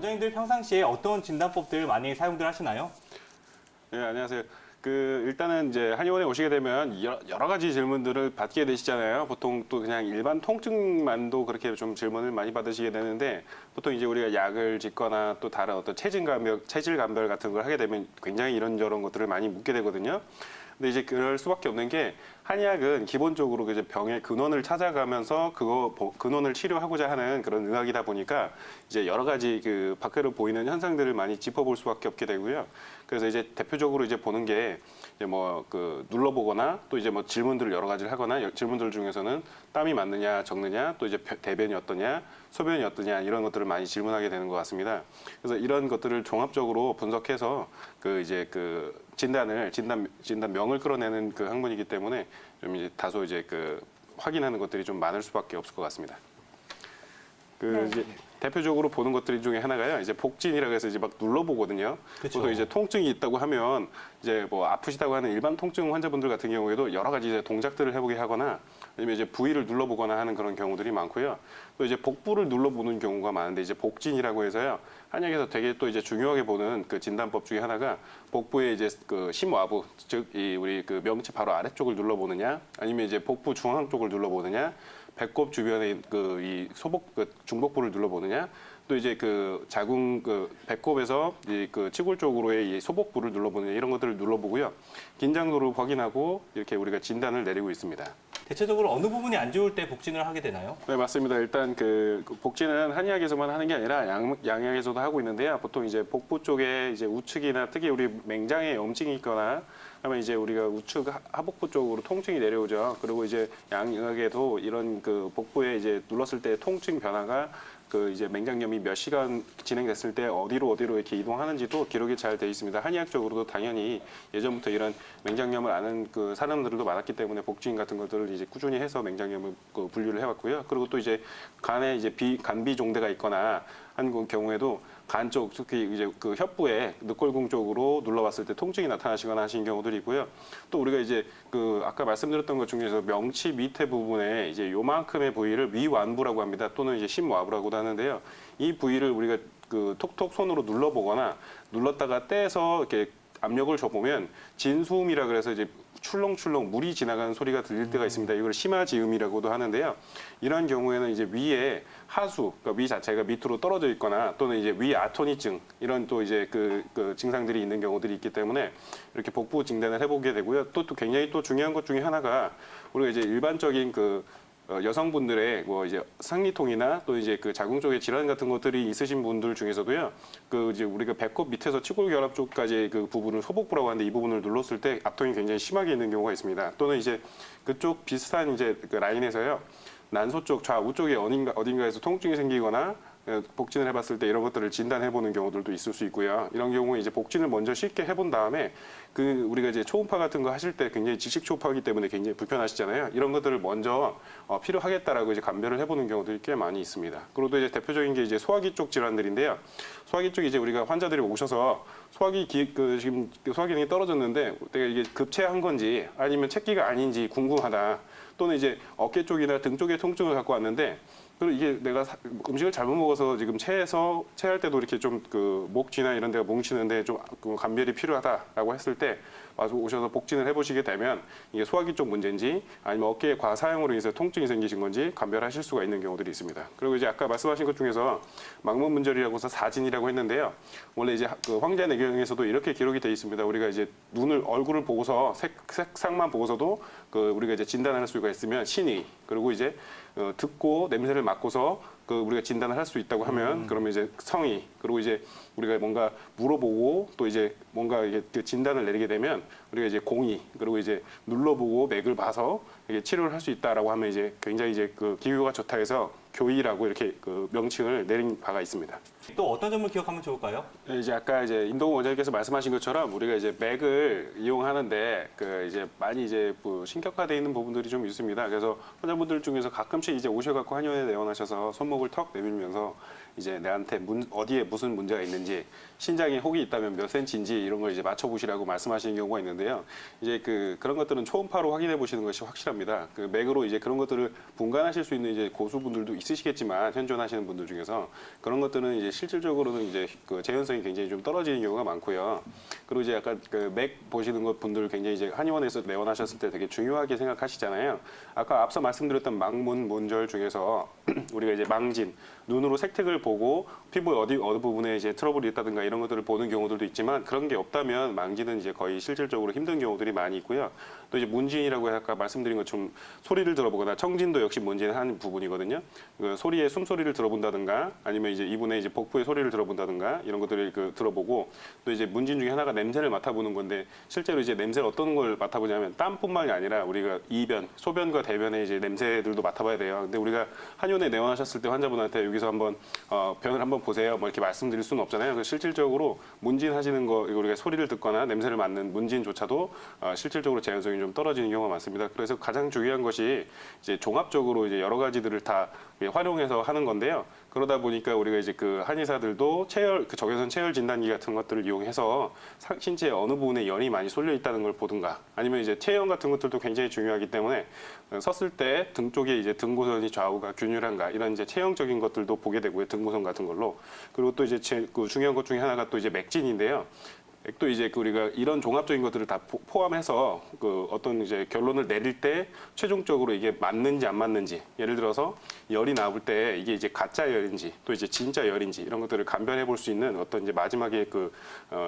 원장님들 평상시에 어떤 진단법들 많이 사용들 하시나요? 네, 안녕하세요. 일단은 이제 한의원에 오시게 되면 여러 가지 질문들을 받게 되시잖아요. 보통 또 그냥 일반 통증만도 그렇게 좀 질문을 많이 받으시게 되는데, 보통 이제 우리가 약을 짓거나 또 다른 어떤 체질 감별 같은 걸 하게 되면 굉장히 이런저런 것들을 많이 묻게 되거든요. 근데 이제 그럴 수밖에 없는 게, 한의학은 기본적으로 이제 병의 근원을 찾아가면서 근원을 치료하고자 하는 그런 의학이다 보니까 이제 여러 가지 그 밖으로 보이는 현상들을 많이 짚어볼 수밖에 없게 되고요. 그래서 이제 대표적으로 이제 보는 게 이제 뭐 눌러보거나 또 이제 뭐 질문들을 여러 가지를 하거나, 질문들 중에서는 땀이 많느냐 적느냐, 또 이제 대변이 어떠냐, 소변이 어떠냐, 이런 것들을 많이 질문하게 되는 것 같습니다. 그래서 이런 것들을 종합적으로 분석해서 진단명을 끌어내는 그 학문이기 때문에 좀 이제 다소 이제 확인하는 것들이 좀 많을 수밖에 없을 것 같습니다. 이제 대표적으로 보는 것들 중에 하나가요. 이제 복진이라고 해서 이제 막 눌러보거든요. 그쵸. 또 이제 통증이 있다고 하면 이제 뭐 아프시다고 하는 일반 통증 환자분들 같은 경우에도 여러 가지 이제 동작들을 해보게 하거나, 아니면 이제 부위를 눌러보거나 하는 그런 경우들이 많고요. 또 이제 복부를 눌러보는 경우가 많은데, 이제 복진이라고 해서요. 한약에서 되게 또 이제 중요하게 보는 그 진단법 중에 하나가, 복부의 이제 심와부, 즉 우리 명치 바로 아래쪽을 눌러보느냐, 아니면 이제 복부 중앙 쪽을 눌러보느냐, 배꼽 주변에 이 중복부를 눌러보느냐, 또 이제 배꼽에서 치골 쪽으로의 이 소복부를 눌러보느냐, 이런 것들을 눌러보고요. 긴장도를 확인하고 이렇게 우리가 진단을 내리고 있습니다. 대체적으로 어느 부분이 안 좋을 때 복진을 하게 되나요? 네, 맞습니다. 일단 복진은 한의학에서만 하는 게 아니라 양약에서도 하고 있는데요. 보통 이제 복부 쪽에 이제 우측이나 특히 우리 맹장에 염증이 있거나 하면 이제 우리가 우측 하복부 쪽으로 통증이 내려오죠. 그리고 이제 양약에도 이런 복부에 이제 눌렀을 때 통증 변화가 이제 맹장염이 몇 시간 진행됐을 때 어디로 이렇게 이동하는지도 기록이 잘 돼 있습니다. 한의학적으로도 당연히 예전부터 이런 맹장염을 아는 사람들도 많았기 때문에 복진 같은 것들을 이제 꾸준히 해서 맹장염을 분류를 해왔고요. 그리고 또 이제 간에 이제 간비종대가 있거나 한 경우에도 간 쪽, 특히 이제 혀부에 늑골궁 쪽으로 눌러봤을 때 통증이 나타나시거나 하신 경우들이 있고요. 또 우리가 이제 아까 말씀드렸던 것 중에서 명치 밑에 부분에 이제 요만큼의 부위를 위완부라고 합니다. 또는 이제 심와부라고도 하는데요. 이 부위를 우리가 톡톡 손으로 눌러보거나 눌렀다가 떼서 이렇게 압력을 줘보면 진수음이라 그래서 이제 출렁출렁 물이 지나가는 소리가 들릴 때가 있습니다. 이걸 심화지음이라고도 하는데요. 이런 경우에는 이제 위에 하수, 그러니까 위 자체가 밑으로 떨어져 있거나, 또는 이제 위아토니증, 이런 또 이제 증상들이 있는 경우들이 있기 때문에 이렇게 복부 진단을 해보게 되고요. 또 굉장히 또 중요한 것 중에 하나가, 우리가 이제 일반적인 여성분들의 뭐 이제 생리통이나 또 이제 자궁 쪽에 질환 같은 것들이 있으신 분들 중에서도요, 이제 우리가 배꼽 밑에서 치골 결합 쪽까지 부분을 소복부라고 하는데, 이 부분을 눌렀을 때 압통이 굉장히 심하게 있는 경우가 있습니다. 또는 이제 그쪽 비슷한 이제 라인에서요, 난소 쪽 좌우 쪽에 어딘가에서 통증이 생기거나 복진을 해봤을 때 이런 것들을 진단해보는 경우들도 있을 수 있고요. 이런 경우에 이제 복진을 먼저 쉽게 해본 다음에 우리가 이제 초음파 같은 거 하실 때 굉장히 질식 초음파이기 때문에 굉장히 불편하시잖아요. 이런 것들을 먼저 필요하겠다라고 이제 감별을 해보는 경우들이 꽤 많이 있습니다. 그리고 또 이제 대표적인 게 이제 소화기 쪽 질환들인데요. 소화기 쪽에 이제 우리가 환자들이 오셔서 지금 소화 기능이 떨어졌는데 내가 이게 급체한 건지 아니면 체기가 아닌지 궁금하다. 또는 이제 어깨 쪽이나 등 쪽에 통증을 갖고 왔는데, 그리고 이게 내가 음식을 잘못 먹어서 지금 체할 때도 이렇게 좀 목 뒤나 이런 데가 뭉치는데 좀 감별이 필요하다라고 했을 때 와서 오셔서 복진을 해보시게 되면 이게 소화기 쪽 문제인지 아니면 어깨의 과사용으로 인해서 통증이 생기신 건지 감별하실 수가 있는 경우들이 있습니다. 그리고 이제 아까 말씀하신 것 중에서 망문문절이라고 해서 사진이라고 했는데요. 원래 이제 황제내경에서도 이렇게 기록이 되어 있습니다. 우리가 이제 얼굴을 보고서 색상만 보고서도 우리가 이제 진단을 할 수가 있으면 신의, 그리고 이제 듣고 냄새를 맡고서 우리가 진단을 할 수 있다고 하면 그러면 이제 성의, 그리고 이제 우리가 뭔가 물어보고 또 이제 뭔가 이게 진단을 내리게 되면 우리가 이제 공의, 그리고 이제 눌러보고 맥을 봐서 이게 치료를 할 수 있다라고 하면 이제 굉장히 이제 기교가 좋다 해서 교의라고 이렇게 명칭을 내린 바가 있습니다. 또 어떤 점을 기억하면 좋을까요? 네, 이제 아까 이제 인동훈 원장님께서 말씀하신 것처럼 우리가 이제 맥을 이용하는데 이제 많이 이제 신격화되어 있는 부분들이 좀 있습니다. 그래서 환자분들 중에서 가끔씩 이제 오셔갖고 한의원에 내원하셔서 손목을 턱 내밀면서 이제 내한테 어디에 무슨 문제가 있는지, 신장에 혹이 있다면 몇 센치인지 이런 걸 이제 맞춰보시라고 말씀하시는 경우가 있는데요. 이제 그런 것들은 초음파로 확인해 보시는 것이 확실합니다. 맥으로 이제 그런 것들을 분간하실 수 있는 이제 고수분들도 있으시겠지만 현존하시는 분들 중에서 그런 것들은 이제 실질적으로는 이제 그 재현성이 굉장히 좀 떨어지는 경우가 많고요. 그리고 이제 약간 그 맥 보시는 것 분들 굉장히 이제 한의원에서 내원하셨을 때 되게 중요하게 생각하시잖아요. 아까 앞서 말씀드렸던 망문, 문절 중에서 우리가 이제 망진, 눈으로 색택을 보고 피부 어느 부분에 이제 트러블이 있다든가 이런 것들을 보는 경우들도 있지만 그런 게 없다면 망진은 이제 거의 실질적으로 힘든 경우들이 많이 있고요. 또 이제 문진이라고 아까 말씀드린 것처럼 소리를 들어보거나 청진도 역시 문진의 한 부분이거든요. 그 소리의 숨소리를 들어본다든가 아니면 이제 이분의 이제 복부의 소리를 들어본다든가 이런 것들을 그 들어보고 또 이제 문진 중에 하나가 냄새를 맡아보는 건데 실제로 이제 냄새를 어떤 걸 맡아보냐면 땀뿐만이 아니라 우리가 이변, 소변과 대변의 이제 냄새들도 맡아봐야 돼요. 근데 우리가 한의원에 내원하셨을 때 환자분한테 여기서 한번 변을 한번 보세요. 뭐 이렇게 말씀드릴 수는 없잖아요. 그래서 실질적으로 문진 하시는 거 우리가 소리를 듣거나 냄새를 맡는 문진조차도 실질적으로 재현성이 좀 떨어지는 경우가 많습니다. 그래서 가장 중요한 것이 이제 종합적으로 이제 여러 가지들을 다 활용해서 하는 건데요. 그러다 보니까 우리가 이제 그 한의사들도 그 적외선 체열 진단기 같은 것들을 이용해서 신체의 어느 부분에 열이 많이 쏠려 있다는 걸 보든가 아니면 이제 체형 같은 것들도 굉장히 중요하기 때문에 섰을 때 등 쪽에 이제 등고선이 좌우가 균일한가 이런 이제 체형적인 것들도 보게 되고요. 등고선 같은 걸로. 그리고 또 이제 그 중요한 것 중에 하나가 또 이제 맥진인데요. 또 이제 우리가 이런 종합적인 것들을 다 포함해서 그 어떤 이제 결론을 내릴 때 최종적으로 이게 맞는지 안 맞는지 예를 들어서 열이 나올 때 이게 이제 가짜 열인지 또 이제 진짜 열인지 이런 것들을 감별해 볼 수 있는 어떤 이제 마지막에 그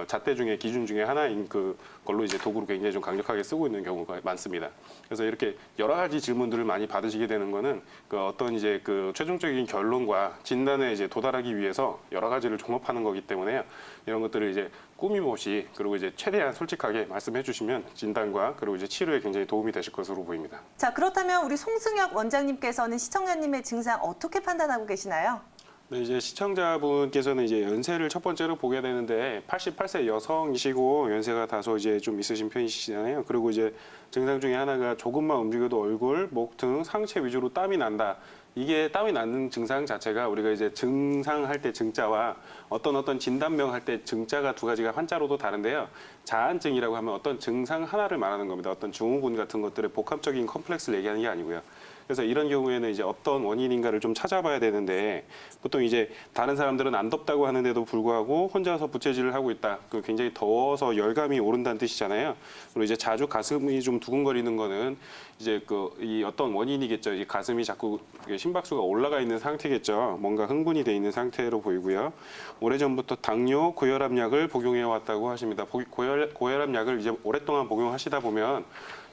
잣대 중에 기준 중에 하나인 그 걸로 이제 도구를 굉장히 좀 강력하게 쓰고 있는 경우가 많습니다. 그래서 이렇게 여러 가지 질문들을 많이 받으시게 되는 거는 그 어떤 이제 그 최종적인 결론과 진단에 이제 도달하기 위해서 여러 가지를 종합하는 거기 때문에요. 이런 것들을 이제 꾸밈없이 그리고 이제 최대한 솔직하게 말씀해 주시면 진단과 그리고 이제 치료에 굉장히 도움이 되실 것으로 보입니다. 자, 그렇다면 우리 송승혁 원장님께서는 시청자님의 증상 어떻게 판단하고 계시나요? 네, 이제 시청자분께서는 이제 연세를 첫 번째로 보게 되는데 88세 여성이시고 연세가 다소 이제 좀 있으신 편이시잖아요. 그리고 이제 증상 중에 하나가 조금만 움직여도 얼굴, 목 등 상체 위주로 땀이 난다. 이게 땀이 나는 증상 자체가 우리가 이제 증상할 때 증자와 어떤 진단명 할 때 증자가 두 가지가 한자로도 다른데요. 자안증이라고 하면 어떤 증상 하나를 말하는 겁니다. 어떤 증후군 같은 것들의 복합적인 컴플렉스를 얘기하는 게 아니고요. 그래서 이런 경우에는 이제 어떤 원인인가를 좀 찾아봐야 되는데 보통 이제 다른 사람들은 안 덥다고 하는데도 불구하고 혼자서 부채질을 하고 있다. 그 굉장히 더워서 열감이 오른다는 뜻이잖아요. 그리고 이제 자주 가슴이 좀 두근거리는 거는 이제 이 어떤 원인이겠죠. 이 가슴이 자꾸 심박수가 올라가 있는 상태겠죠. 뭔가 흥분이 돼 있는 상태로 보이고요. 오래전부터 당뇨, 고혈압 약을 복용해 왔다고 하십니다. 고혈압 약을 이제 오랫동안 복용하시다 보면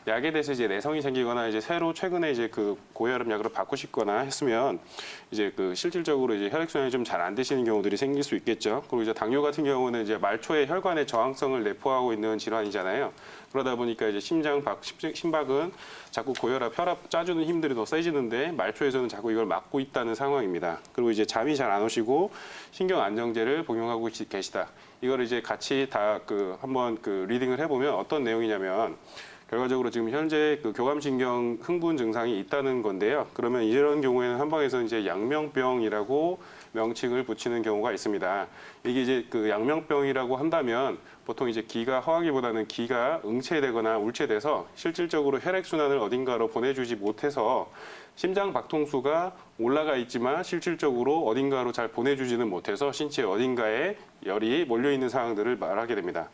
약에 대해서 이제 내성이 생기거나 이제 새로 최근에 이제 그 고혈압 약으로 바꾸시거나 했으면 이제 그 실질적으로 이제 혈액순환이 좀 잘 안 되시는 경우들이 생길 수 있겠죠. 그리고 이제 당뇨 같은 경우는 이제 말초의 혈관의 저항성을 내포하고 있는 질환이잖아요. 그러다 보니까 이제 심박은 자꾸 고혈압, 혈압 짜주는 힘들이 더 세지는데 말초에서는 자꾸 이걸 막고 있다는 상황입니다. 그리고 이제 잠이 잘 안 오시고 신경 안정제를 복용하고 계시다. 이걸 이제 같이 다 한번 리딩을 해보면 어떤 내용이냐면 결과적으로 지금 현재 그 교감신경 흥분 증상이 있다는 건데요. 그러면 이런 경우에는 한방에서 이제 양명병이라고 명칭을 붙이는 경우가 있습니다. 이게 이제 그 양명병이라고 한다면 보통 이제 기가 허하기보다는 기가 응체되거나 울체돼서 실질적으로 혈액순환을 어딘가로 보내주지 못해서 심장 박동수가 올라가 있지만 실질적으로 어딘가로 잘 보내주지는 못해서 신체 어딘가에 열이 몰려있는 상황들을 말하게 됩니다.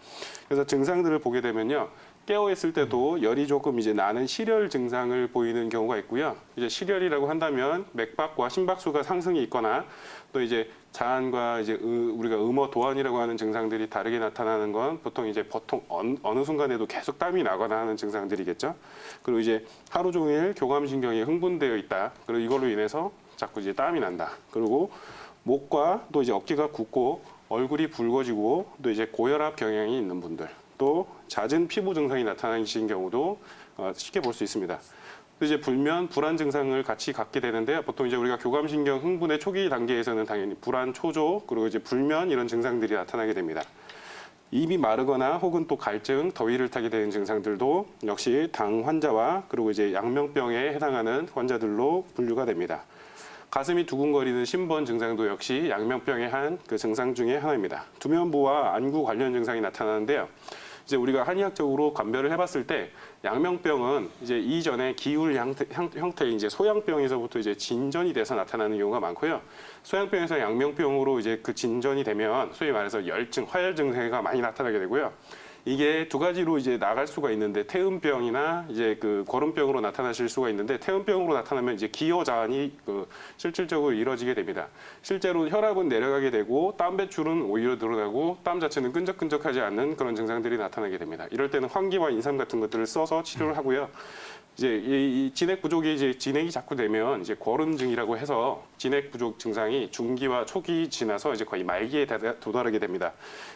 그래서 증상들을 보게 되면요. 깨어있을 때도 열이 조금 이제 나는 실열 증상을 보이는 경우가 있고요. 이제 실열이라고 한다면 맥박과 심박수가 상승이 있거나 또 이제 자안과 이제 우리가 음어 도안이라고 하는 증상들이 다르게 나타나는 건 보통 어느 순간에도 계속 땀이 나거나 하는 증상들이겠죠. 그리고 이제 하루 종일 교감신경이 흥분되어 있다. 그리고 이걸로 인해서 자꾸 이제 땀이 난다. 그리고 목과 또 이제 어깨가 굽고 얼굴이 붉어지고 또 이제 고혈압 경향이 있는 분들. 또 잦은 피부 증상이 나타나시는 경우도 쉽게 볼 수 있습니다. 또 이제 불면, 불안 증상을 같이 갖게 되는데요. 보통 이제 우리가 교감신경 흥분의 초기 단계에서는 당연히 불안, 초조, 그리고 이제 불면 이런 증상들이 나타나게 됩니다. 입이 마르거나 혹은 또 갈증, 더위를 타게 되는 증상들도 역시 당 환자와 그리고 이제 양명병에 해당하는 환자들로 분류가 됩니다. 가슴이 두근거리는 심번 증상도 역시 양명병의 한 그 증상 중에 하나입니다. 두면부와 안구 관련 증상이 나타나는데요. 이제 우리가 한의학적으로 감별을 해봤을 때 양명병은 이제 이전에 기울 형태의 이제 소양병에서부터 이제 진전이 돼서 나타나는 경우가 많고요. 소양병에서 양명병으로 이제 그 진전이 되면 소위 말해서 열증, 화열 증세가 많이 나타나게 되고요. 이게 두 가지로 이제 나갈 수가 있는데 태음병이나 이제 그 거름병으로 나타나실 수가 있는데 태음병으로 나타나면 이제 기여 자환이 실질적으로 이루어지게 됩니다. 실제로 혈압은 내려가게 되고 땀 배출은 오히려 늘어나고 땀 자체는 끈적끈적하지 않는 그런 증상들이 나타나게 됩니다. 이럴 때는 환기와 인삼 같은 것들을 써서 치료를 하고요. 이제 이 진액 부족이 이제 진액이 자꾸 되면 이제 거름증이라고 해서 진액 부족 증상이 중기와 초기 지나서 이제 거의 말기에 도달하게 됩니다.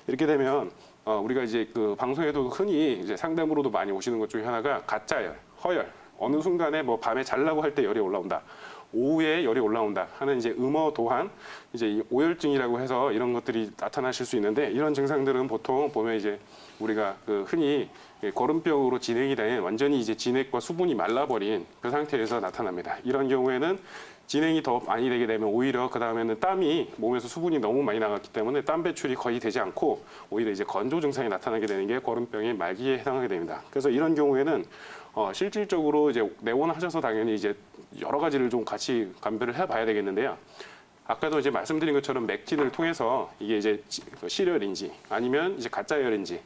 이렇게 되면 우리가 이제 그 방송에도 흔히 이제 상담으로도 많이 오시는 것 중에 하나가 가짜열, 허열, 어느 순간에 뭐 밤에 자려고 할 때 열이 올라온다. 오후에 열이 올라온다 하는 이제 음어 도한 이제 이 오열증이라고 해서 이런 것들이 나타나실 수 있는데 이런 증상들은 보통 보면 이제 우리가 그 흔히 거름병으로 진행이 된 완전히 이제 진액과 수분이 말라버린 그 상태에서 나타납니다. 이런 경우에는 진행이 더 많이 되게 되면 오히려 그 다음에는 땀이 몸에서 수분이 너무 많이 나갔기 때문에 땀 배출이 거의 되지 않고 오히려 이제 건조 증상이 나타나게 되는 게 거름병의 말기에 해당하게 됩니다. 그래서 이런 경우에는 실질적으로 이제 내원하셔서 당연히 이제 여러 가지를 좀 같이 감별을 해봐야 되겠는데요. 아까도 이제 말씀드린 것처럼 맥진을 통해서 이게 이제 실열인지 아니면 이제 가짜열인지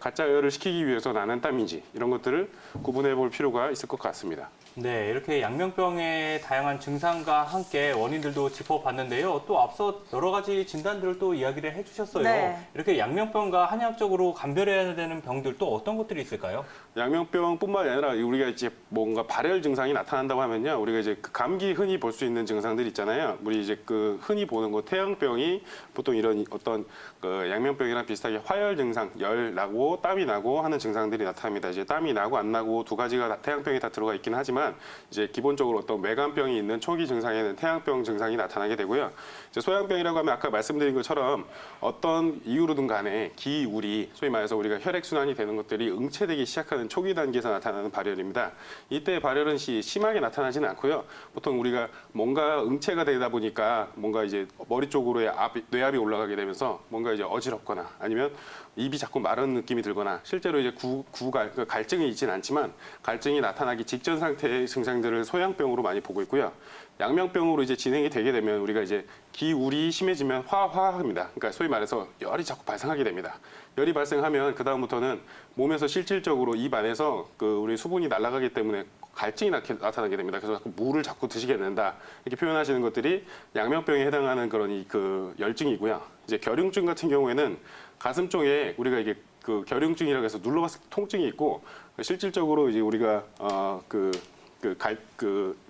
가짜열을 시키기 위해서 나는 땀인지 이런 것들을 구분해 볼 필요가 있을 것 같습니다. 네, 이렇게 양명병의 다양한 증상과 함께 원인들도 짚어봤는데요. 또 앞서 여러 가지 진단들을 또 이야기를 해주셨어요. 네. 이렇게 양명병과 한의학적으로 감별해야 되는 병들 또 어떤 것들이 있을까요? 양명병뿐만 아니라 우리가 이제 뭔가 발열 증상이 나타난다고 하면요, 우리가 이제 그 감기 흔히 볼 수 있는 증상들 있잖아요. 우리 이제 그 흔히 보는 거 태양병이 보통 이런 어떤 그 양명병이랑 비슷하게 화열 증상, 열 나고 땀이 나고 하는 증상들이 나타납니다. 이제 땀이 나고 안 나고 두 가지가 태양병이 다 들어가 있긴 하지만 이제 기본적으로 어떤 외관병이 있는 초기 증상에는 태양병 증상이 나타나게 되고요. 이제 소양병이라고 하면 아까 말씀드린 것처럼 어떤 이유로든 간에 기울이 소위 말해서 우리가 혈액순환이 되는 것들이 응체되기 시작하는 초기 단계에서 나타나는 발열입니다. 이때 발열은 심하게 나타나지는 않고요. 보통 우리가 뭔가 응체가 되다 보니까 뭔가 이제 머리 쪽으로의 뇌압이 올라가게 되면서 뭔가 이제 어지럽거나 아니면 입이 자꾸 마른 느낌이 들거나 실제로 이제 그러니까 갈증이 있지는 않지만 갈증이 나타나기 직전 상태의 증상들을 소양병으로 많이 보고 있고요. 양명병으로 이제 진행이 되게 되면 우리가 이제 기울이 심해지면 화합니다. 그러니까 소위 말해서 열이 자꾸 발생하게 됩니다. 열이 발생하면 그 다음부터는 몸에서 실질적으로 입 안에서 그 우리 수분이 날아가기 때문에 갈증이 나타나게 됩니다. 그래서 물을 자꾸 드시게 된다 이렇게 표현하시는 것들이 양명병에 해당하는 그런 그 열증이고요. 이제 결흉증 같은 경우에는 가슴 쪽에 우리가 이게 그 결흉증이라고 해서 눌러봤을 때 통증이 있고 실질적으로 이제 우리가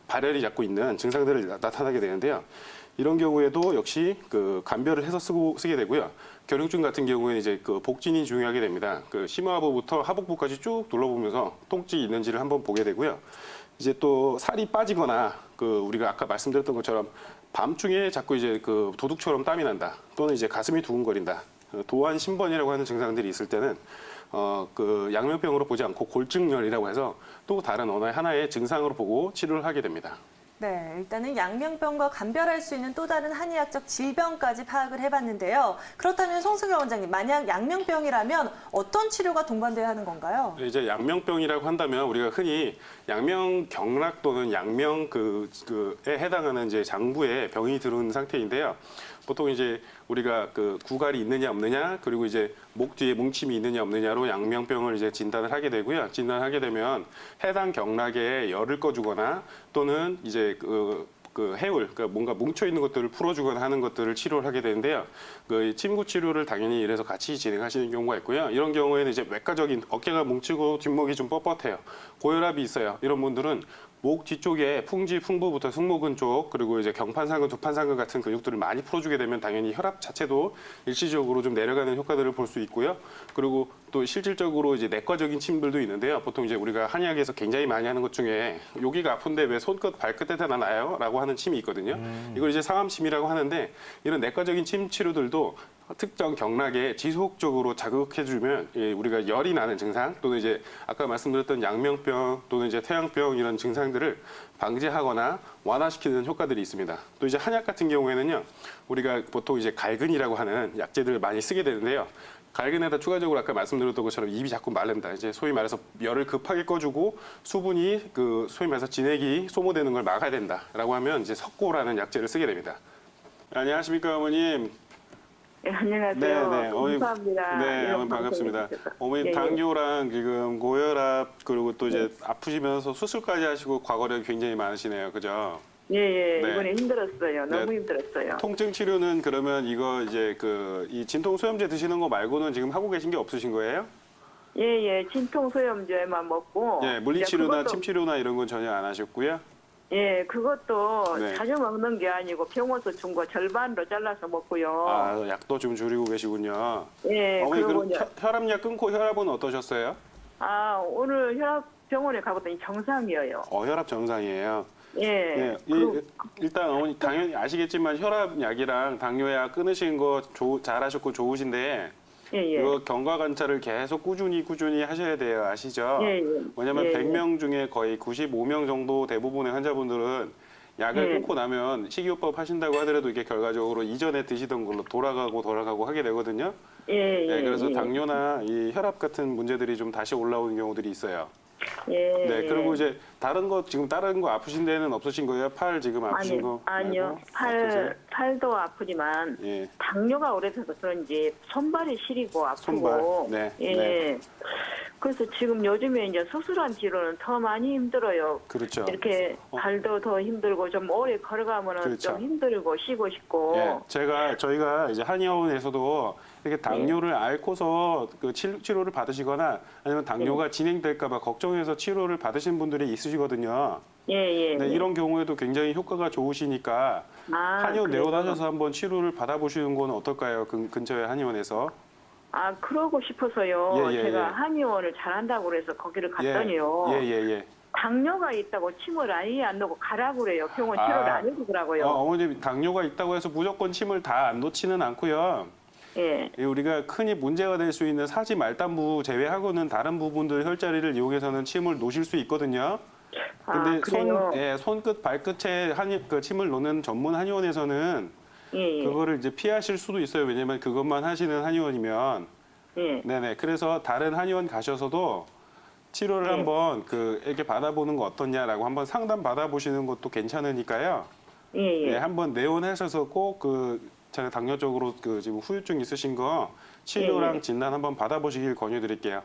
발열이 자꾸 있는 증상들을 나타나게 되는데요. 이런 경우에도 역시 그 감별을 해서 쓰게 되고요. 결흉증 같은 경우에는 이제 그 복진이 중요하게 됩니다. 그 심화부부터 하복부까지 쭉 둘러보면서 통증이 있는지를 한번 보게 되고요. 이제 또 살이 빠지거나 그 우리가 아까 말씀드렸던 것처럼 밤중에 자꾸 이제 그 도둑처럼 땀이 난다. 또는 이제 가슴이 두근거린다. 도안 신번이라고 하는 증상들이 있을 때는 그 양명병으로 보지 않고 골증열이라고 해서 또 다른 하나의 증상으로 보고 치료를 하게 됩니다. 네, 일단은 양명병과 감별할 수 있는 또 다른 한의학적 질병까지 파악을 해봤는데요. 그렇다면 송승현 원장님, 만약 양명병이라면 어떤 치료가 동반돼야 하는 건가요? 네, 이제 양명병이라고 한다면 우리가 흔히 양명경락 또는 양명에 해당하는 이제 장부에 병이 들어온 상태인데요. 보통 이제 우리가 그 구갈이 있느냐 없느냐 그리고 이제 목 뒤에 뭉침이 있느냐 없느냐로 양명병을 이제 진단을 하게 되고요. 진단하게 되면 해당 경락에 열을 꺼주거나 또는 이제 해울, 그러니까 뭔가 뭉쳐 있는 것들을 풀어주거나 하는 것들을 치료를 하게 되는데요. 그 침구 치료를 당연히 이래서 같이 진행하시는 경우가 있고요. 이런 경우에는 이제 외과적인 어깨가 뭉치고 뒷목이 좀 뻣뻣해요. 고혈압이 있어요. 이런 분들은 목 뒤쪽에 풍지, 풍부부터 승모근 쪽 그리고 이제 경판상근, 두판상근 같은 근육들을 많이 풀어주게 되면 당연히 혈압 자체도 일시적으로 좀 내려가는 효과들을 볼 수 있고요. 그리고 또 실질적으로 이제 내과적인 침들도 있는데요. 보통 이제 우리가 한의학에서 굉장히 많이 하는 것 중에 여기가 아픈데 왜 손끝, 발끝에다 나요? 라고 하는 침이 있거든요. 이걸 이제 상암침이라고 하는데 이런 내과적인 침 치료들도 특정 경락에 지속적으로 자극해주면 우리가 열이 나는 증상 또는 이제 아까 말씀드렸던 양명병 또는 이제 태양병 이런 증상들을 방지하거나 완화시키는 효과들이 있습니다. 또 이제 한약 같은 경우에는요, 우리가 보통 이제 갈근이라고 하는 약재들을 많이 쓰게 되는데요. 갈근에다 추가적으로 아까 말씀드렸던 것처럼 입이 자꾸 마른다. 이제 소위 말해서 열을 급하게 꺼주고 수분이 그 소위 말해서 진액이 소모되는 걸 막아야 된다라고 하면 이제 석고라는 약재를 쓰게 됩니다. 안녕하십니까 어머님. 네, 안녕하세요. 네, 감사합니다. 네, 이런 어머님 반갑습니다. 방송해 주셔서. 어머님 예, 예. 당뇨랑 지금 고혈압 그리고 또 이제 아프시면서 수술까지 하시고 과거력이 굉장히 많으시네요, 그죠? 예, 예. 네. 이번에 힘들었어요. 너무 네. 힘들었어요. 통증 치료는 그러면 이거 이제 그 이 진통 소염제 드시는 거 말고는 지금 하고 계신 게 없으신 거예요? 예, 예. 진통 소염제만 먹고. 예, 물리치료나 그것도- 침치료나 이런 건 전혀 안 하셨고요. 예, 그것도 네. 자주 먹는 게 아니고 병원에서 준 거 절반으로 잘라서 먹고요. 아, 약도 좀 줄이고 계시군요. 예, 어머니 그리고 그럼 이제 혈압약 끊고 혈압은 어떠셨어요? 오늘 혈압 병원에 가봤더니 정상이에요. 혈압 정상이에요. 예. 예, 일단 어머니 당연히 아시겠지만 혈압약이랑 당뇨약 끊으신 거 잘하셨고 좋으신데 예, 예. 이거 경과 관찰을 계속 꾸준히 하셔야 돼요. 아시죠? 예, 예. 왜냐면 예, 100명 중에 거의 95명 정도 대부분의 환자분들은 약을 예. 끊고 나면 식이요법 하신다고 하더라도 이게 결과적으로 이전에 드시던 걸로 돌아가고 하게 되거든요. 예, 예. 그래서 예. 당뇨나 이 혈압 같은 문제들이 좀 다시 올라오는 경우들이 있어요. 예. 네, 그리고 이제 다른 거 아프신 데는 없으신 거예요? 팔 지금 아프신 거? 아니요. 말고? 없으세요? 팔도 아프지만 예. 당뇨가 오래돼서 그런지 손발이 시리고 아프고. 손발. 네, 예. 네. 그래서 지금 요즘에 이제 수술한 뒤로는 더 많이 힘들어요. 그렇죠. 이렇게 발도 더 힘들고 좀 오래 걸어가면은 그렇죠. 좀 힘들고 쉬고 싶고. 예, 저희가 이제 한의원에서도 이렇게 당뇨를 앓고서 그 치료를 받으시거나 아니면 당뇨가 진행될까봐 걱정해서 치료를 받으신 분들이 있으시거든요. 예, 예. 네, 예. 이런 경우에도 굉장히 효과가 좋으시니까 한의원 그래서- 내원하셔서 한번 치료를 받아보시는 건 어떨까요? 근처의 한의원에서. 그러고 싶어서요. 예, 예, 제가 예. 한의원을 잘한다고 그래서 거기를 갔더니요. 예. 당뇨가 있다고 침을 아예 안 넣고 가라고 그래요. 병원 치료를 안 해주더라고요. 어머님 당뇨가 있다고 해서 무조건 침을 다 안 놓지는 않고요. 예. 우리가 흔히 문제가 될 수 있는 사지 말단부 제외하고는 다른 부분들 혈자리를 이용해서는 침을 놓으실 수 있거든요. 근데 그래요? 손끝 발끝에 침을 놓는 전문 한의원에서는 예, 예. 그거를 이제 피하실 수도 있어요. 왜냐면 그것만 하시는 한의원이면. 예. 네네. 그래서 다른 한의원 가셔서도 치료를 한번 이렇게 받아보는 거 어떻냐라고 한번 상담 받아보시는 것도 괜찮으니까요. 예, 예. 네, 한번 내원하셔서 꼭 제가 당뇨적으로 지금 후유증 있으신 거 치료랑 진단 한번 받아보시길 권유드릴게요.